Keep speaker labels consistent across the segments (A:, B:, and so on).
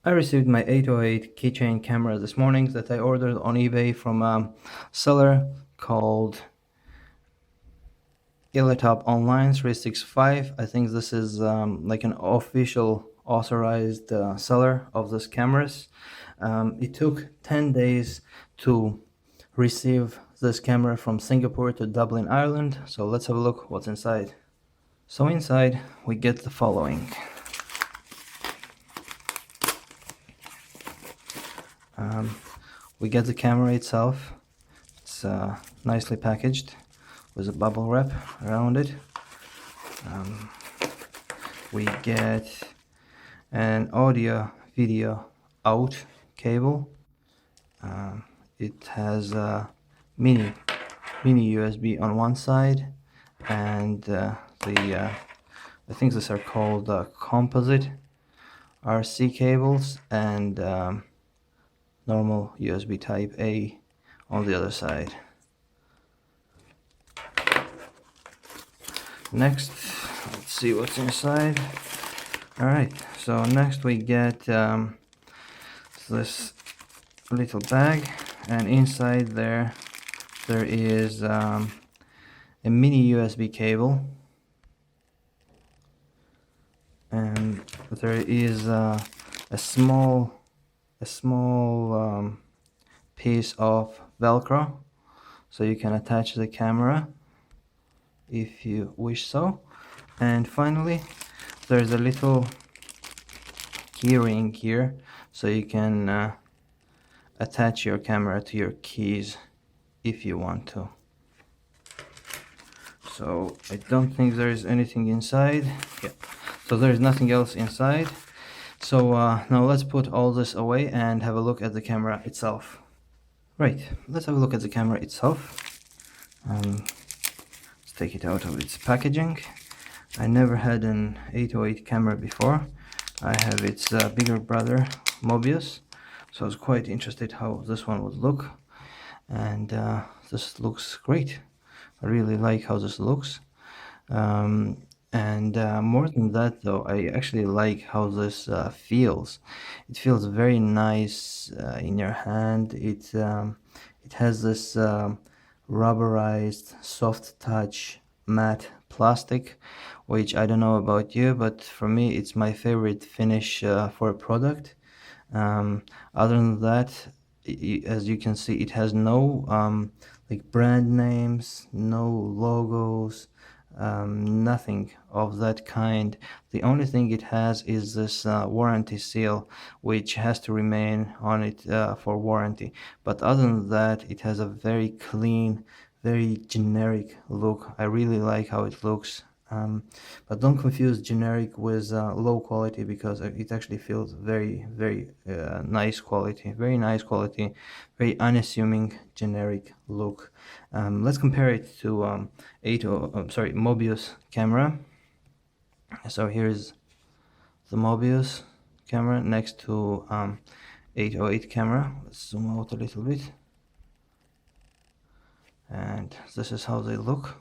A: I received my 808 keychain camera this morning that I ordered on eBay from a seller called Ilatop Online 365. I think this is like an official authorized seller of these cameras. It took 10 days to receive this camera from Singapore to Dublin, Ireland. So let's have a look what's inside. So inside we get the following. We get the camera itself. It's nicely packaged with a bubble wrap around it. We get an audio video out cable. It has a mini USB on one side, and I think these are called composite RC cables, and normal USB type A on the other side. Next, let's see what's inside. Alright, so next we get this little bag, and inside there is a mini USB cable, and there is a small piece of Velcro, so you can attach the camera if you wish so. And finally, there's a little key ring here, so you can attach your camera to your keys if you want to. So I don't think there is anything inside. Yeah, so there is nothing else inside. So now let's put all this away and have a look at the camera itself. Right, let's have a look at the camera itself. Let's take it out of its packaging. I never had an 808 camera before. I have its bigger brother Mobius, so I was quite interested how this one would look, and this looks great. I really like how this looks, and more than that though, I actually like how this feels. It feels very nice in your hand. It has this rubberized soft touch matte plastic, which I don't know about you, but for me it's my favorite finish for a product. Other than that, as you can see, it has no like brand names, no logos, nothing of that kind. The only thing it has is this warranty seal, which has to remain on it for warranty. But other than that, it has a very clean, very generic look. I really like how it looks. But don't confuse generic with low quality, because it actually feels very, very nice quality, very unassuming generic look. Let's compare it to Mobius camera. So here's the Mobius camera next to 808 camera. Let's zoom out a little bit, and this is how they look.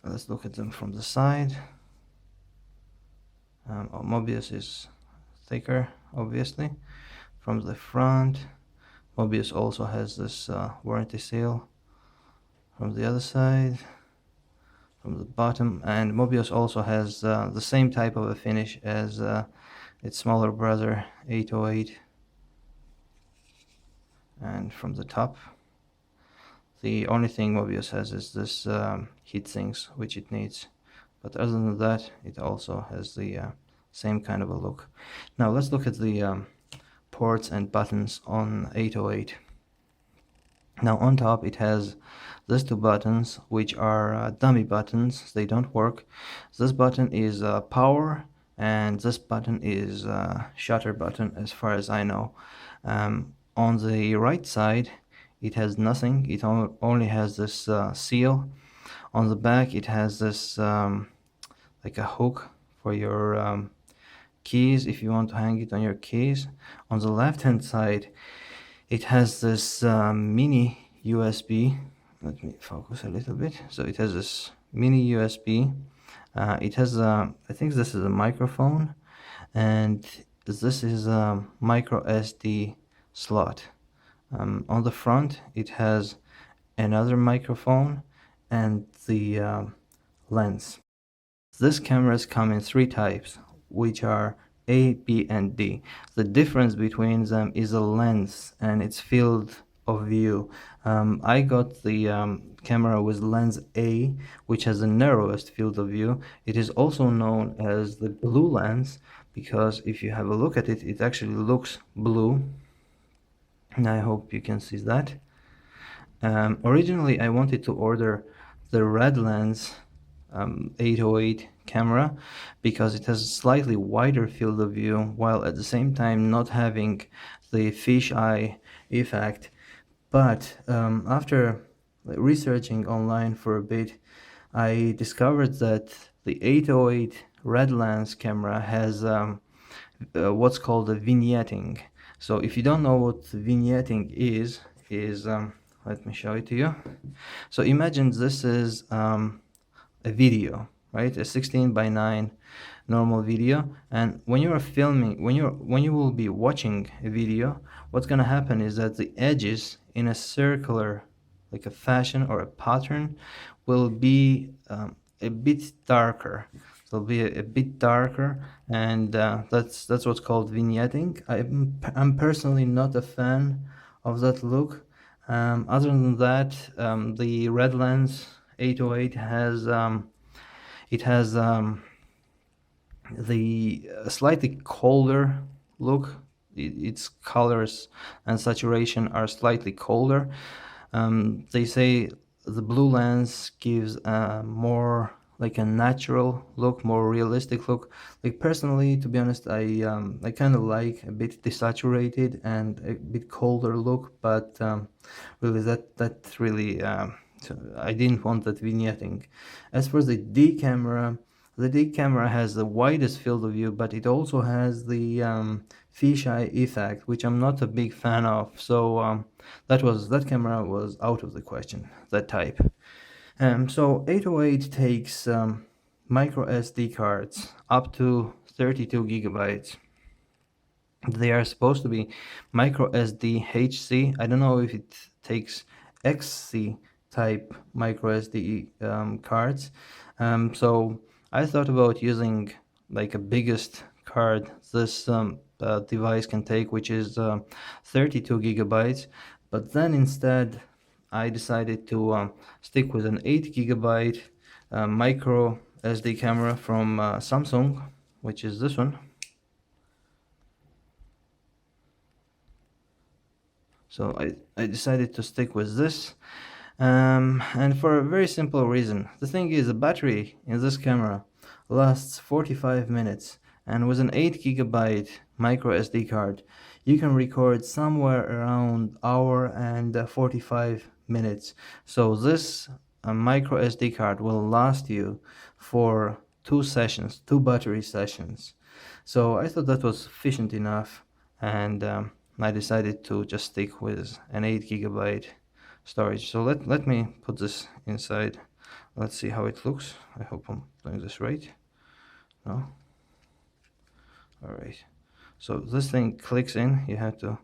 A: Let's look at them from the side. Mobius is thicker, obviously. From the front, Mobius also has this warranty seal. From the other side, from the bottom, and Mobius also has the same type of a finish as its smaller brother 808. And from the top, the only thing Mobius has is this heat sinks, which it needs. But other than that, it also has the same kind of a look. Now let's look at the ports and buttons on 808. Now on top it has these two buttons, which are dummy buttons. They don't work. This button is power, and this button is shutter button, as far as I know. On the right side it has nothing. It only has this seal. On the back it has this like a hook for your keys, if you want to hang it on your keys. On the left hand side it has this mini USB. Let me focus a little bit. So it has this mini USB. It has I think this is a microphone, and this is a micro SD slot. On the front, it has another microphone and the lens. These cameras come in three types, which are A, B, and D. The difference between them is a lens and its field of view. I got the camera with lens A, which has the narrowest field of view. It is also known as the blue lens because if you have a look at it, it actually looks blue. And I hope you can see that. Originally, I wanted to order the red lens 808 camera because it has a slightly wider field of view while at the same time not having the fisheye effect. But after researching online for a bit, I discovered that the 808 red lens camera has what's called a vignetting. So if you don't know what vignetting is let me show it to you. So imagine this is a video, right? A 16:9 normal video, and when you are filming, when you will be watching a video, what's gonna happen is that the edges in a circular, like a fashion or a pattern, will be a bit darker. They'll be a bit darker, and that's what's called vignetting. I'm personally not a fan of that look. Other than that, the red lens 808 has it has the slightly colder look. Its colors and saturation are slightly colder. They say the blue lens gives more like a natural look, more realistic look. Like personally, to be honest, I kind of like a bit desaturated and a bit colder look, but really that really so I didn't want that vignetting. As for the D camera has the widest field of view, but it also has the fisheye effect, which I'm not a big fan of. So that camera was out of the question, that type. So 808 takes micro SD cards up to 32 gigabytes. They are supposed to be micro SD HC. I don't know if it takes XC type micro SD cards. So I thought about using like a biggest card this device can take, which is 32 gigabytes. But then instead, I decided to stick with an 8 gigabyte micro SD camera from Samsung, which is this one. So I decided to stick with this, and for a very simple reason. The thing is, the battery in this camera lasts 45 minutes, and with an 8 gigabyte micro SD card, you can record somewhere around hour and 45 minutes. So this micro SD card will last you for two battery sessions. So I thought that was sufficient enough, and I decided to just stick with an 8 gigabyte storage. So let me put this inside. Let's see how it looks. I hope I'm doing this right. No? Alright. So this thing clicks in. You have to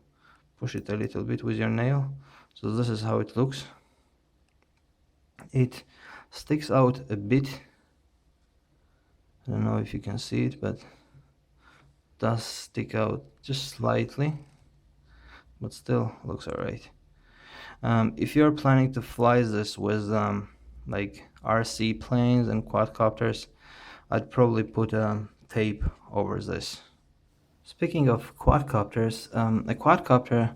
A: push it a little bit with your nail. So this is how it looks. It sticks out a bit. I don't know if you can see it, but it does stick out just slightly, but still looks alright. If you're planning to fly this with like RC planes and quadcopters, I'd probably put tape over this. Speaking of quadcopters, a quadcopter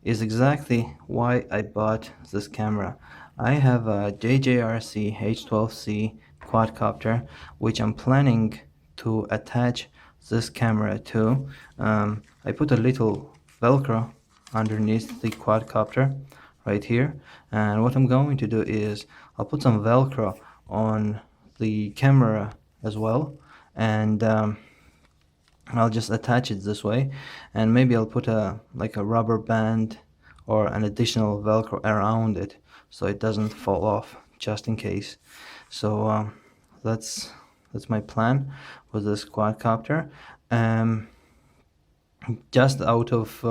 A: is exactly why I bought this camera. I have a JJRC H12C quadcopter, which I'm planning to attach this camera to. I put a little Velcro underneath the quadcopter right here, and what I'm going to do is I'll put some Velcro on the camera as well, and I'll just attach it this way, and maybe I'll put a rubber band or an additional Velcro around it so it doesn't fall off, just in case. So that's That's my plan with this quadcopter. Um, just out of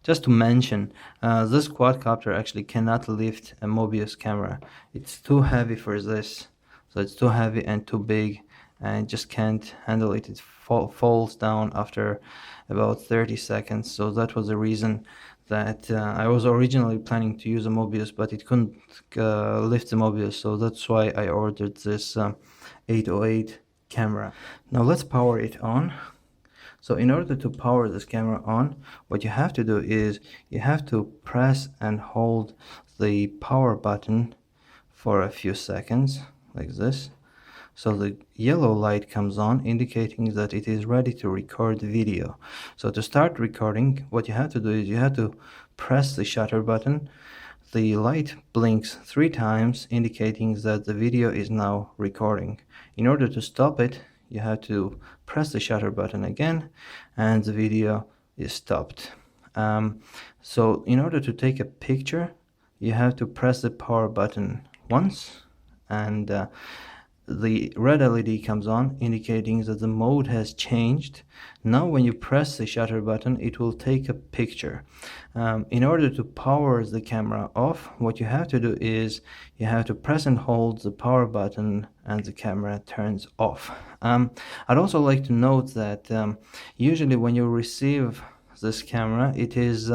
A: Just to mention, this quadcopter actually cannot lift a Mobius camera. It's too heavy for this. So it's too heavy and too big, and it just can't handle it. It falls down after about 30 seconds. So that was the reason that I was originally planning to use a Mobius, but it couldn't lift the Mobius. So that's why I ordered this 808 camera. Now let's power it on. So in order to power this camera on, what you have to do is you have to press and hold the power button for a few seconds, like this. So the yellow light comes on, indicating that it is ready to record video. So to start recording, what you have to do is you have to press the shutter button. The light blinks 3 times, indicating that the video is now recording. In order to stop it, you have to press the shutter button again, and the video is stopped. So in order to take a picture, you have to press the power button once, and the red LED comes on, indicating that the mode has changed. Now when you press the shutter button, it will take a picture. In order to power the camera off, what you have to do is you have to press and hold the power button, and the camera turns off. I'd also like to note that usually when you receive this camera, it is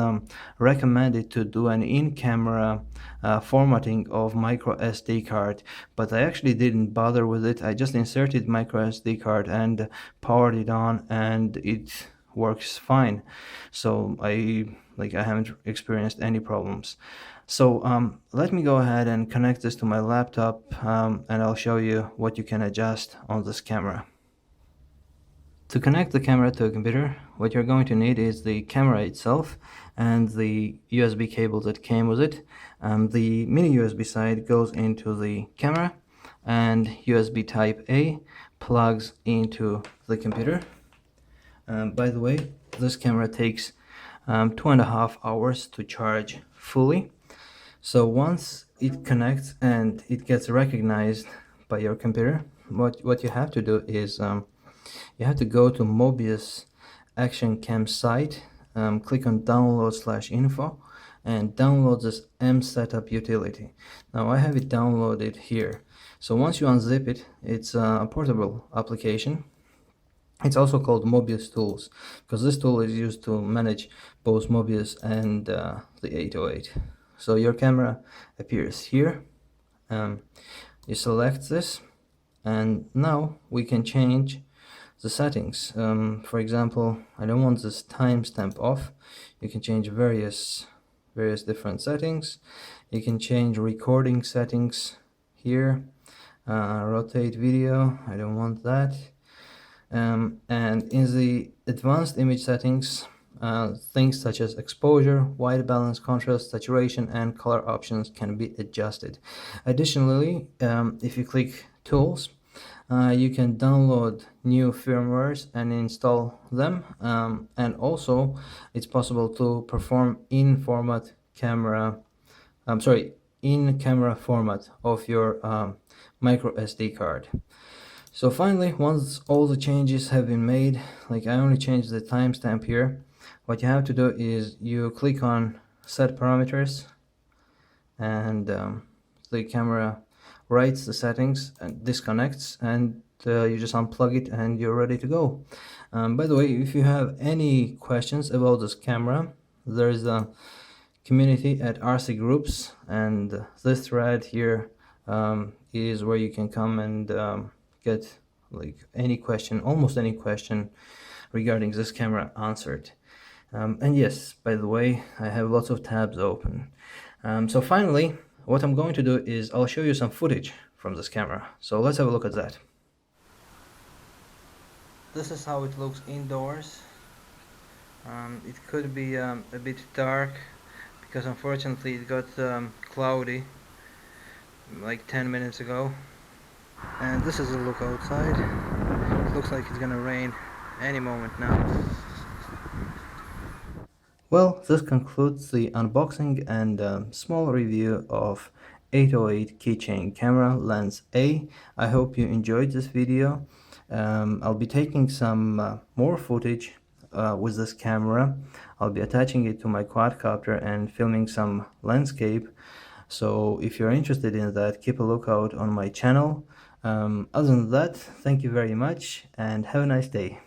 A: recommended to do an in-camera formatting of micro SD card, but I actually didn't bother with it. I just inserted micro SD card and powered it on, and it works fine. So I haven't experienced any problems. So let me go ahead and connect this to my laptop, and I'll show you what you can adjust on this camera. To connect the camera to a computer, what you're going to need is the camera itself and the USB cable that came with it. The mini USB side goes into the camera, and USB type A plugs into the computer. By the way, this camera takes 2.5 hours to charge fully. So once it connects and it gets recognized by your computer, what you have to do is you have to go to Mobius Action Cam site, click on download/info, and download this mSetup utility. Now I have it downloaded here. So once you unzip it, it's a portable application. It's also called Mobius Tools, because this tool is used to manage both Mobius and the 808. So your camera appears here. You select this, and now we can change the settings. For example, I don't want this timestamp off. You can change various different settings. You can change recording settings here. Rotate video, I don't want that. And in the advanced image settings, things such as exposure, white balance, contrast, saturation, and color options can be adjusted. Additionally, if you click Tools, you can download new firmwares and install them, and also it's possible to perform in-camera format of your micro SD card. So finally, once all the changes have been made, like I only changed the timestamp here, what you have to do is you click on Set Parameters, and the camera writes the settings and disconnects, and you just unplug it and you're ready to go. By the way, if you have any questions about this camera, there's a community at RC Groups, and this thread here is where you can come and get like any question, almost any question regarding this camera answered. And yes, by the way, I have lots of tabs open. So finally, what I'm going to do is I'll show you some footage from this camera. So let's have a look at that. This is how it looks indoors. It could be a bit dark because unfortunately it got cloudy like 10 minutes ago. And this is a look outside. It looks like it's gonna rain any moment now. Well, this concludes the unboxing and small review of 808 keychain camera lens A. I hope you enjoyed this video. I'll be taking some more footage with this camera. I'll be attaching it to my quadcopter and filming some landscape. So if you're interested in that, keep a lookout on my channel. Other than that, thank you very much and have a nice day.